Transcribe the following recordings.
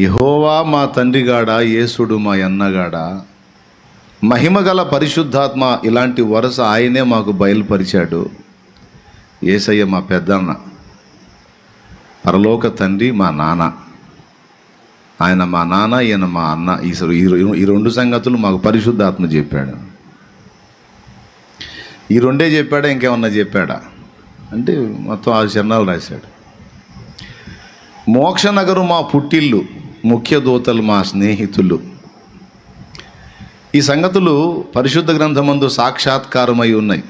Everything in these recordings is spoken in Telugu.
యెహోవా మా తండ్రిగాడా, యేసుడు మా అన్నగాడా, మహిమగల పరిశుద్ధాత్మ ఇలాంటి వరుస ఆయనే మాకు బయలుపరిచాడు. యేసయ్య మా పెద్దన్న, పరలోక తండ్రి మా నాన్న. ఆయన మా నాన్న, ఈయన మా అన్న. ఈ రెండు సంగతులు మాకు పరిశుద్ధాత్మ చెప్పాడు. ఈ రెండే చెప్పాడా, ఇంకేమన్నా చెప్పాడా అంటే మొత్తం 6 చరణాలు రాశాడు. మోక్షనగరు మా పుట్టిల్లు, ముఖ్య దూతలు మా స్నేహితులు. ఈ సంగతులు పరిశుద్ధ గ్రంథమందు సాక్షాత్కారమై ఉన్నాయి.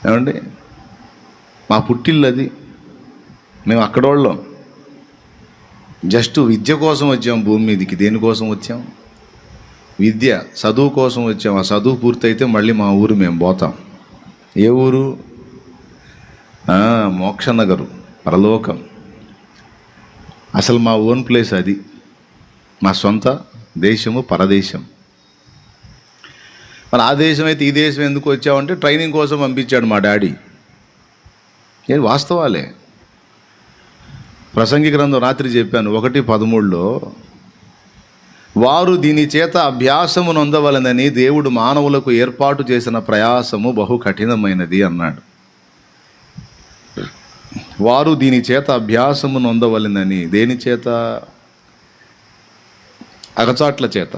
ఏమండి, మా పుట్టిల్లు అది. మేము అక్కడోళ్ళం. జస్ట్ విద్య కోసం వచ్చాం భూమి మీదకి. దేనికోసం వచ్చాం? విద్య, చదువు కోసం వచ్చాం. ఆ చదువు పూర్తయితే మళ్ళీ మా ఊరు మేము పోతాం. ఏ ఊరు? మోక్షనగరు, పరలోకం. అసలు మా ఓన్ ప్లేస్ అది. మా సొంత దేశము పరదేశం. మరి ఆ దేశం అయితే ఈ దేశం ఎందుకు వచ్చామంటే ట్రైనింగ్ కోసం పంపించాడు మా డాడీ. ఏది వాస్తవాలే. ప్రసంగి గ్రంథం రాత్రి చెప్పాను 1:13లో, వారు దీని చేత అభ్యాసము నొందవలనని దేవుడు మానవులకు ఏర్పాటు చేసిన ప్రయాసము బహు కఠినమైనది అన్నాడు. వారు దీని చేత అభ్యాసము నొందవలనని. దేని చేత? అగచాట్ల చేత,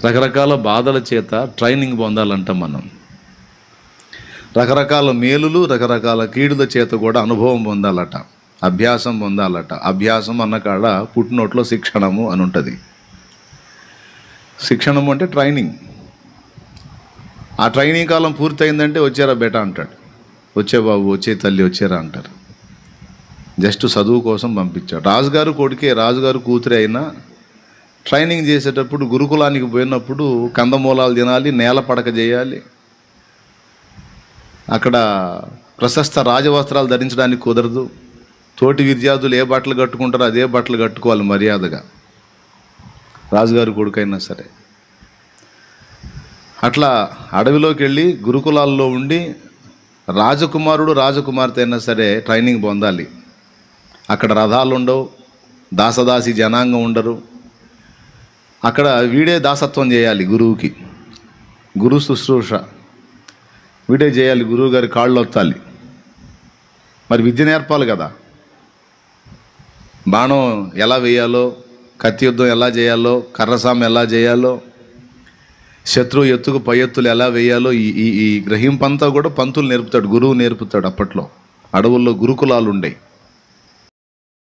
రకరకాల బాధల చేత ట్రైనింగ్ పొందాలంట మనం. రకరకాల మేలులు, రకరకాల కీడుల చేత కూడా అనుభవం పొందాలట, అభ్యాసం పొందాలట. అభ్యాసం అన్న కాడ పుట్టినోట్లో శిక్షణము అని ఉంటుంది. శిక్షణము అంటే ట్రైనింగ్. ఆ ట్రైనింగ్ కాలం పూర్తయిందంటే వచ్చారా బేటా అంటాడు. వచ్చే బాబు, వచ్చే తల్లి, వచ్చారా అంటారు. జస్ట్ చదువు కోసం పంపించాడు. రాజుగారు కొడుకే, రాజుగారు కూతురే అయినా ట్రైనింగ్ చేసేటప్పుడు గురుకులానికి పోయినప్పుడు కందమూలాలు తినాలి, నేల పడక చేయాలి. అక్కడ ప్రశస్త రాజవస్త్రాలు ధరించడానికి కుదరదు. తోటి విద్యార్థులు ఏ బట్టలు కట్టుకుంటారో అదే బట్టలు కట్టుకోవాలి మర్యాదగా, రాజుగారి కొడుకైనా సరే. అట్లా అడవిలోకి వెళ్ళి గురుకులాల్లో ఉండి రాజకుమారుడు, రాజకుమార్తె అయినా సరే ట్రైనింగ్ పొందాలి. అక్కడ రథాలు ఉండవు, దాసదాసి జనాంగం ఉండరు. అక్కడ వీడే దాసత్వం చేయాలి గురువుకి. గురు శుశ్రూష వీడే చేయాలి. గురువు గారి కాళ్ళు ఒత్తాలి. మరి విద్య నేర్పాలి కదా. బాణం ఎలా వేయాలో, కత్తి యుద్ధం ఎలా చేయాలో, కర్రసాము ఎలా చేయాలో, శత్రువు ఎత్తుకు పై ఎత్తులు ఎలా వేయాలో ఈ గ్రహింపంతా కూడా పంతులు నేర్పుతాడు, గురువు నేర్పుతాడు. అప్పట్లో అడవుల్లో గురుకులాలు ఉండేవి.